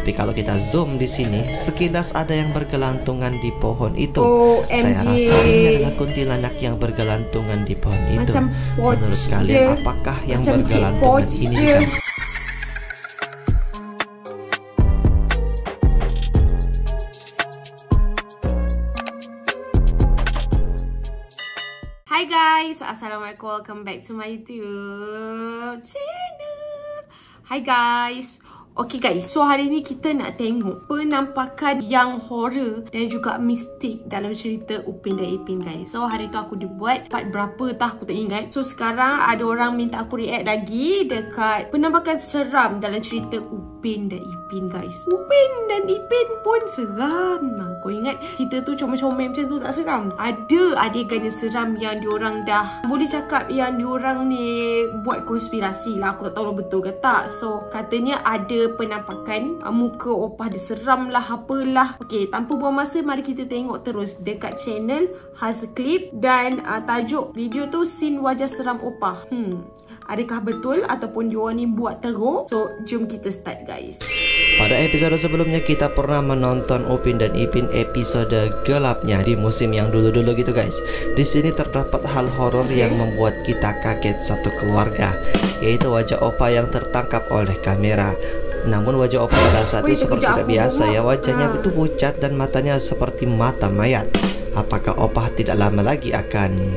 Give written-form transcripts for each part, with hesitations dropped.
Tapi kalau kita zoom di sini, sekilas ada yang bergelantungan di pohon itu. Saya OMG. rasa ini adalah kuntilanak yang bergelantungan di pohon itu. Macam Menurut kalian apakah yang Macam bergelantungan Cik ini Poch bisa? Hai guys, Assalamualaikum, welcome back to my YouTube channel. Hai guys. Okay guys, so hari ni kita nak tengok penampakan yang horror dan juga mistik dalam cerita Upin dan Ipin guys. So hari tu aku dibuat part berapa tak aku tak ingat. So sekarang ada orang minta aku react lagi dekat penampakan seram dalam cerita Upin dan Ipin guys. Upin dan Ipin pun seram. Kau ingat cerita tu comel-comel macam tu tak seram? Ada adegan yang seram yang diorang dah boleh cakap yang diorang ni buat konspirasi lah. Aku tak tahu betul ke tak. So katanya ada penampakan muka opah dia seram lah apalah. Okay, tanpa buang masa mari kita tengok terus dekat channel Hazclip dan tajuk video tu scene wajah seram opah. Adakah betul ataupun diorang ni buat teruk? So jom kita start guys. Pada episode sebelumnya kita pernah menonton Upin dan Ipin episode gelapnya di musim yang dulu-dulu gitu guys. Di sini terdapat hal horor yang membuat kita kaget satu keluarga, yaitu wajah opa yang tertangkap oleh kamera. Namun wajah opa pada saat itu seperti tidak biasa ya, wajahnya itu pucat dan matanya seperti mata mayat. Apakah opa tidak lama lagi akan...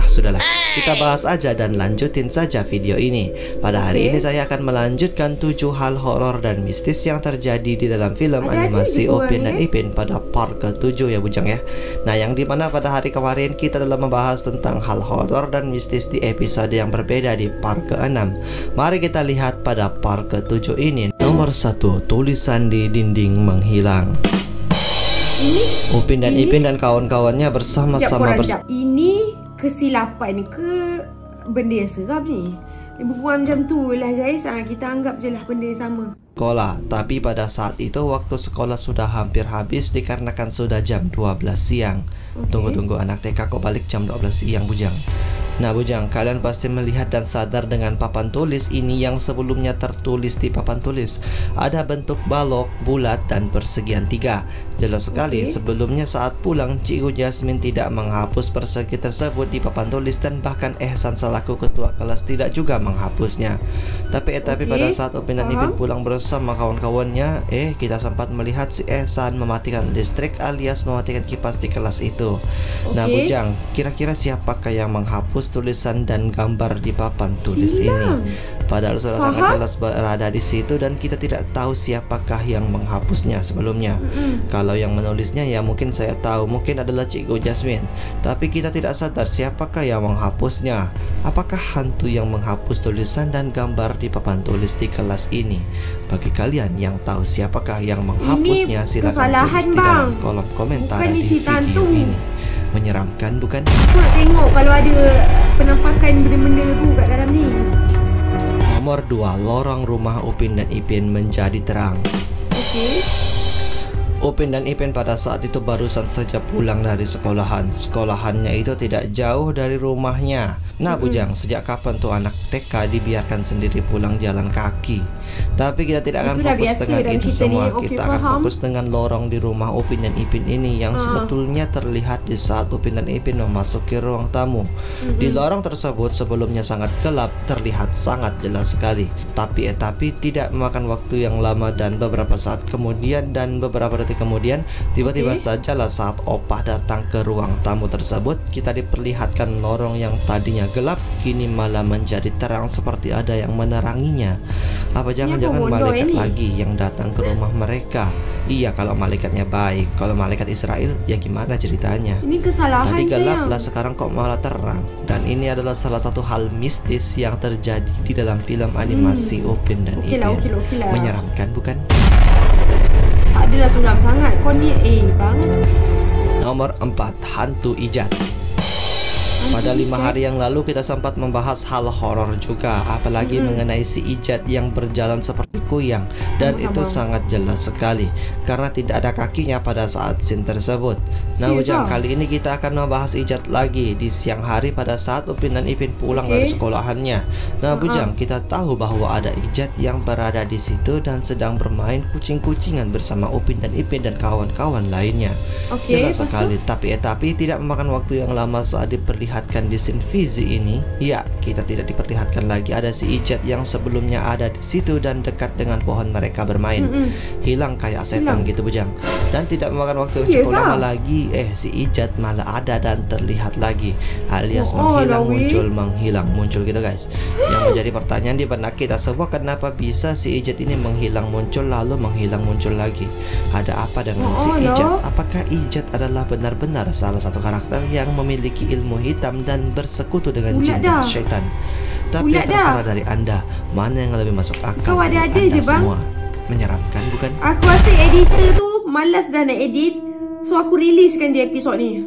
sudahlah, kita bahas aja dan lanjutin saja video ini. Pada hari ini saya akan melanjutkan 7 hal horor dan mistis yang terjadi di dalam film animasi Upin dan Ipin pada part ke-7 ya Bujang ya. Nah, yang dimana pada hari kemarin kita telah membahas tentang hal horor dan mistis di episode yang berbeda di part ke-6. Mari kita lihat pada part ke-7 ini. Nomor 1, tulisan di dinding menghilang. Upin dan Ipin dan kawan-kawannya bersama-sama Ini kesilapan ke benda yang seram ni? Bukan macam tu lah guys. Kita anggap je lah benda yang sama. Sekolah, tapi pada saat itu waktu sekolah sudah hampir habis dikarenakan sudah jam 12 siang. Tunggu-tunggu, anak TK kok balik jam 12 siang Bujang? Nah Bujang, kalian pasti melihat dan sadar dengan papan tulis ini yang sebelumnya tertulis di papan tulis ada bentuk balok, bulat, dan persegian 3. Jelas sekali sebelumnya saat pulang Cikgu Jasmine tidak menghapus persegi tersebut di papan tulis dan bahkan Ehsan selaku ketua kelas tidak juga menghapusnya. Tapi pada saat Upin dan Ipin pulang bersama kawan-kawannya, kita sempat melihat si Ehsan mematikan listrik alias mematikan kipas di kelas itu. Nah Bujang, kira-kira siapakah yang menghapus tulisan dan gambar di papan tulis ini? Padahal sudah sangat jelas berada di situ dan kita tidak tahu siapakah yang menghapusnya sebelumnya. Kalau yang menulisnya ya mungkin saya tahu, mungkin adalah Cikgu Jasmine. Tapi kita tidak sadar siapakah yang menghapusnya. Apakah hantu yang menghapus tulisan dan gambar di papan tulis di kelas ini? Bagi kalian yang tahu siapakah yang menghapusnya, silakan tulis di dalam kolom komentar di video ini. Menyeramkan bukan? Aku nak tengok kalau ada penampakan benda-benda tu kat dalam ni. Nomor 2, lorong rumah Upin dan Ipin menjadi terang. Upin dan Ipin pada saat itu barusan saja pulang dari sekolahan. Sekolahannya itu tidak jauh dari rumahnya. Nah Bujang, sejak kapan tuh anak TK dibiarkan sendiri pulang jalan kaki? Tapi kita tidak akan fokus dengan itu semua. Kita akan fokus dengan lorong di rumah Upin dan Ipin ini yang sebetulnya terlihat di saat Upin dan Ipin memasuki ruang tamu. Di lorong tersebut sebelumnya sangat gelap, terlihat sangat jelas sekali. Tapi tidak memakan waktu yang lama dan beberapa saat kemudian dan beberapa detik kemudian tiba-tiba sajalah saat opah datang ke ruang tamu tersebut, kita diperlihatkan lorong yang tadinya gelap kini malah menjadi terang seperti ada yang meneranginya. Apa jangan-jangan malaikat lagi yang datang ke rumah mereka? Iya, kalau malaikatnya baik. Kalau malaikat Israel ya gimana ceritanya? Ini kesalahan. Tadi gelap lah, sekarang kok malah terang. Dan ini adalah salah satu hal mistis yang terjadi di dalam film animasi Upin dan Ipin. Menyeramkan bukan? Adalah seram sangat. Kau ni bang. Nomor 4, hantu ijat. Pada 5 hari yang lalu kita sempat membahas hal horor juga, apalagi mengenai si Ijat yang berjalan seperti kuyang, dan itu sangat jelas sekali karena tidak ada kakinya pada saat scene tersebut. Nah Bujang, kali ini kita akan membahas Ijat lagi di siang hari pada saat Upin dan Ipin pulang dari sekolahannya. Nah Bujang, kita tahu bahwa ada Ijat yang berada di situ dan sedang bermain kucing-kucingan bersama Upin dan Ipin dan kawan-kawan lainnya. Jelas sekali, tapi tidak memakan waktu yang lama saat diperlihatkan di scene Fizi ini. Ya, kita tidak diperlihatkan lagi ada si Ijat yang sebelumnya ada di situ dan dekat dengan pohon mereka bermain. Hilang kayak setan gitu Bujang. Dan tidak memakan waktu yang cukup lama lagi, si Ijat malah ada dan terlihat lagi, alias menghilang muncul gitu guys. Yang menjadi pertanyaan di benak kita semua, kenapa bisa si Ijat ini menghilang muncul lalu menghilang muncul lagi? Ada apa dengan si Ijat? Apakah Ijat adalah benar-benar salah satu karakter yang memiliki ilmu hitam dan bersekutu dengan jin dan syaitan? Tapi terserah dari Anda, mana yang lebih masuk akal buat Anda semua. Menyeramkan bukan? Aku rasa editor tu malas dah nak edit, so aku releasekan dia episod ni.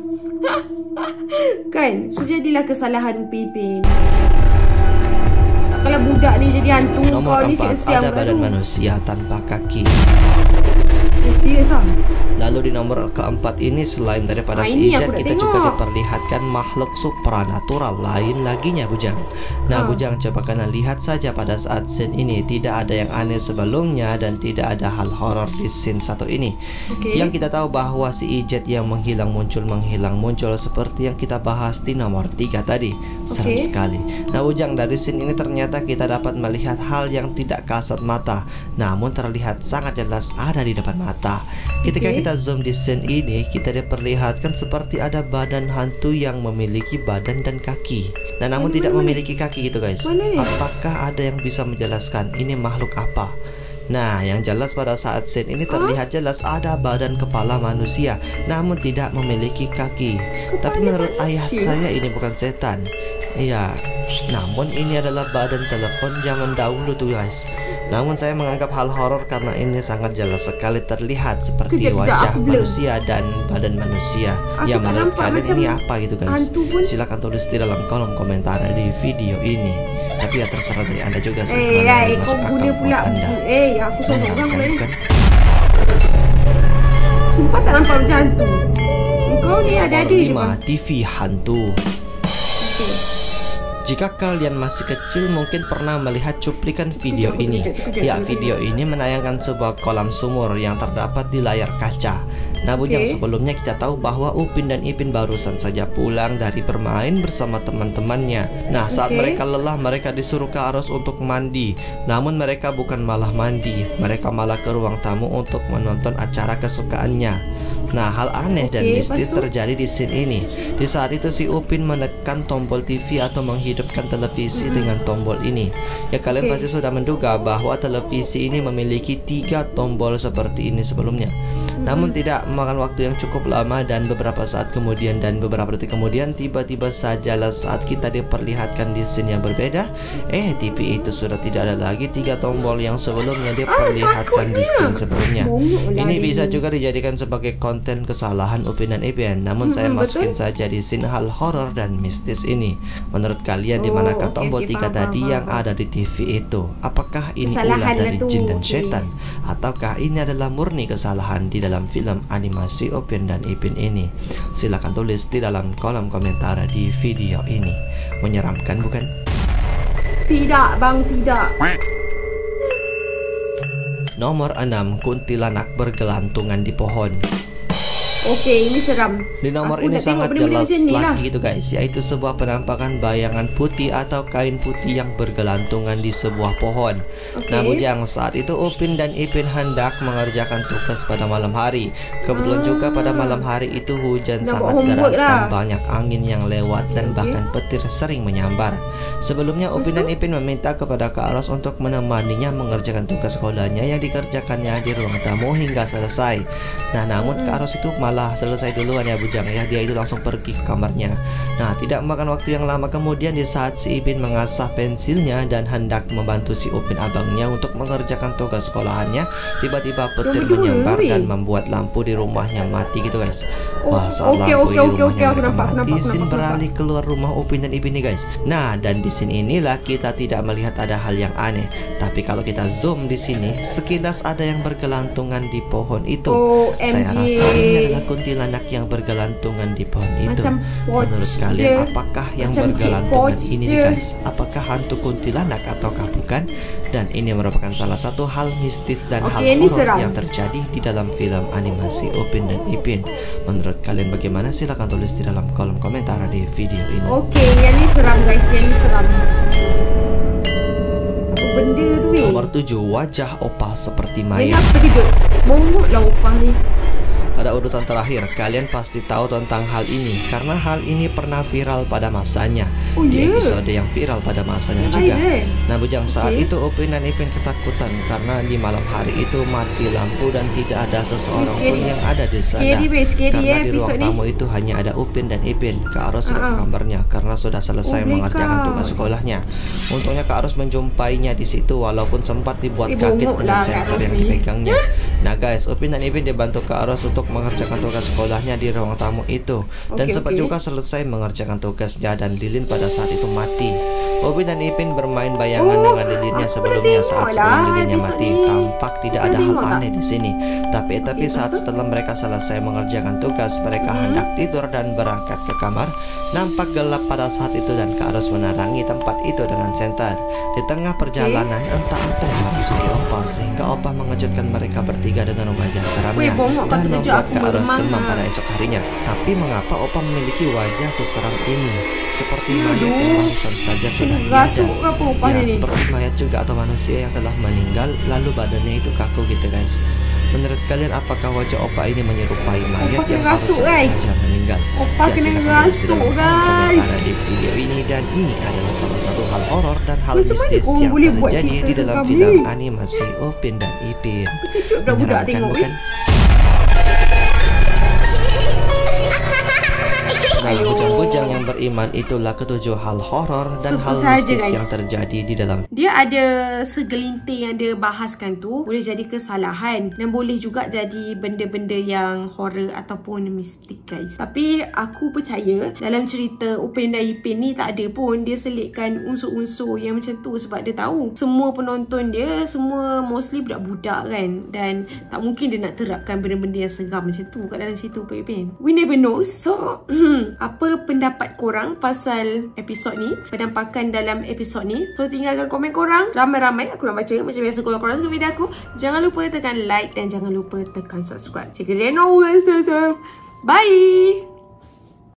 Kan, so jadilah kesalahan Upin. Kalau budak ni jadi hantu, nomor kau ni 4, siang-siang ada badan manusia tanpa kaki. Serius ah? Lalu di nomor keempat ini, selain daripada si Ijat, kita juga diperlihatkan makhluk supranatural lain laginya Bujang. Nah Bujang, coba kalian lihat saja pada saat scene ini, tidak ada yang aneh sebelumnya dan tidak ada hal horor di scene satu ini. Yang kita tahu bahwa si Ijat yang menghilang muncul seperti yang kita bahas di nomor 3 tadi. Serem sekali. Nah Bujang, dari scene ini ternyata kita dapat melihat hal yang tidak kasat mata, namun terlihat sangat jelas ada di depan mata. Ketika kita zoom di scene ini, kita diperlihatkan seperti ada badan hantu yang memiliki badan dan kaki, nah namun tidak memiliki kaki gitu guys. Apakah ada yang bisa menjelaskan ini makhluk apa? Nah, yang jelas pada saat scene ini terlihat jelas ada badan kepala manusia, namun tidak memiliki kaki. Tapi menurut ayah saya ini bukan setan. Iya, namun ini adalah badan telepon zaman dahulu tuh guys. Namun saya menganggap hal horor karena ini sangat jelas sekali terlihat seperti wajah manusia dan badan manusia. Ya menurut kalian ini apa gitu guys? Silahkan tulis di dalam kolom komentar di video ini. Tapi ya terserah dari Anda juga sih. Kau guna pula Anda. Aku seorang orang lain. Sumpah tak nampak macam hantu. Kau ni ada-ada je bang. TV hantu. Jika kalian masih kecil mungkin pernah melihat cuplikan video ini. Ya, video ini menayangkan sebuah kolam sumur yang terdapat di layar kaca. Nah Bujang, sebelumnya kita tahu bahwa Upin dan Ipin barusan saja pulang dari bermain bersama teman-temannya. Nah saat mereka lelah, mereka disuruh ke arus untuk mandi. Namun mereka bukan malah mandi, mereka malah ke ruang tamu untuk menonton acara kesukaannya. Nah hal aneh dan mistis terjadi di scene ini. Di saat itu si Upin menekan tombol TV atau menghidupkan televisi dengan tombol ini. Ya kalian pasti sudah menduga bahwa televisi ini memiliki 3 tombol seperti ini sebelumnya. Namun tidak memakan waktu yang cukup lama dan beberapa saat kemudian dan beberapa detik kemudian tiba-tiba sajalah saat kita diperlihatkan di scene yang berbeda, TV itu sudah tidak ada lagi 3 tombol yang sebelumnya diperlihatkan di scene sebelumnya. Ini bisa juga dijadikan sebagai konten kesalahan Upin dan Ipin. Namun saya masukin saja di scene hal horor dan mistis ini. Menurut kalian di manakah tombol 3 tadi yang ada di TV itu? Apakah ini ulah dari jin dan setan? Ataukah ini adalah murni kesalahan di dalam film animasi Upin dan Ipin ini? Silahkan tulis di dalam kolom komentar di video ini. Menyeramkan bukan? Tidak bang, tidak. Nomor 6, kuntilanak bergelantungan di pohon. Ini seram. Di nomor ini sangat jelas lagi gitu guys, yaitu sebuah penampakan bayangan putih atau kain putih yang bergelantungan di sebuah pohon. Nah Bujang, saat itu Upin dan Ipin hendak mengerjakan tugas pada malam hari. Kebetulan juga pada malam hari itu hujan sangat deras dan banyak angin yang lewat dan bahkan petir sering menyambar. Sebelumnya Upin dan Ipin meminta kepada Kak Ros untuk menemaninya mengerjakan tugas sekolahnya yang dikerjakannya di ruang tamu hingga selesai. Nah namun Kak Ros itu malah selesai duluan ya Bujang ya, dia itu langsung pergi ke kamarnya. Nah tidak memakan waktu yang lama kemudian, di saat si Ipin mengasah pensilnya dan hendak membantu si Upin abangnya untuk mengerjakan tugas sekolahannya, tiba-tiba petir menyambar dan membuat lampu di rumahnya mati gitu guys. Wah, saat lampu di rumahnya mereka mati, Sin nampak. beralih keluar rumah Upin dan Ipin nih guys. Nah, dan di sini inilah kita tidak melihat ada hal yang aneh. Tapi kalau kita zoom di sini, sekilas ada yang bergelantungan di pohon itu. Saya rasa ini adalah kuntilanak yang bergelantungan di pohon itu. Menurut kalian, apakah yang bergelantungan ini nih guys? Apakah hantu kuntilanak ataukah bukan? Dan ini merupakan salah satu hal mistis dan hal horor yang terjadi di dalam film animasi Upin dan Ipin. Menurut kalian bagaimana? Silahkan tulis di dalam kolom komentar di video ini. Oke, yang ni seram guys, yang ni seram. Apa benda tu ni? Nomor 7, wajah Opa seperti mayat. Yang terkejut. Bongoklah Opa ni. Pada urutan terakhir, kalian pasti tahu tentang hal ini karena hal ini pernah viral pada masanya. Di episode yang viral pada masanya juga. Nah, bujang, saat itu Upin dan Ipin ketakutan karena di malam hari itu mati lampu dan tidak ada seseorang pun yang ada di sana. Karena di ruang tamu itu hanya ada Upin dan Ipin. Kak Aros sedang kamarnya karena sudah selesai mengerjakan tugas sekolahnya. Untungnya Kak Aros menjumpainya di situ walaupun sempat dibuat kaget dengan senter yang dipegangnya. Nah guys, Upin dan Ipin dibantu Kak Aros untuk mengerjakan tugas sekolahnya di ruang tamu itu. Dan sempat juga selesai mengerjakan tugasnya dan lilin pada saat itu mati. Upin dan Ipin bermain bayangan dengan lilinnya sebelumnya. Saat sebelum lilinnya mati, tampak tidak ada hal aneh di sini. Tapi saat setelah mereka selesai mengerjakan tugas, mereka hendak tidur dan berangkat ke kamar. Nampak gelap pada saat itu dan Kak Aros menerangi tempat itu dengan senter. Di tengah perjalanan, entah apa yang merasuki Opa sehingga Opa mengejutkan mereka bertiga dengan wajah seramnya dan membuat Kak Aros demam pada esok harinya. Tapi mengapa Opa memiliki wajah seseram ini? Seperti mayat yang barusan saja sudah ada. Seperti mayat juga atau manusia yang telah meninggal lalu badannya itu kaku gitu guys. Menurut kalian apakah wajah Opa ini menyerupai mayat yang barusan saja meninggal? Opa kena ngerasuk guys. Ada di video ini, dan ini adalah salah satu hal horor dan hal mistis yang terjadi di dalam film animasi Upin dan Ipin. Terkejut dah budak tengok ni. Nah, bujang-bujang yang beriman itulah ketujuh hal horor dan hal mistis yang terjadi di dalam. Dia ada segelintir yang dia bahaskan tu boleh jadi kesalahan dan boleh juga jadi benda-benda yang horor ataupun mistik guys. Tapi aku percaya dalam cerita Upin dan Ipin ni tak ada pun dia selitkan unsur-unsur yang macam tu sebab dia tahu semua penonton dia semua mostly budak-budak kan, dan tak mungkin dia nak terapkan benda-benda yang seram macam tu kat dalam cerita Upin Ipin. We never know. So apa pendapat korang pasal episod ni, penampakan dalam episod ni? So tinggalkan komen korang, ramai-ramai aku nak baca. Macam biasa, kalau korang suka video aku, jangan lupa tekan like dan jangan lupa tekan subscribe. Check it out guys. Bye.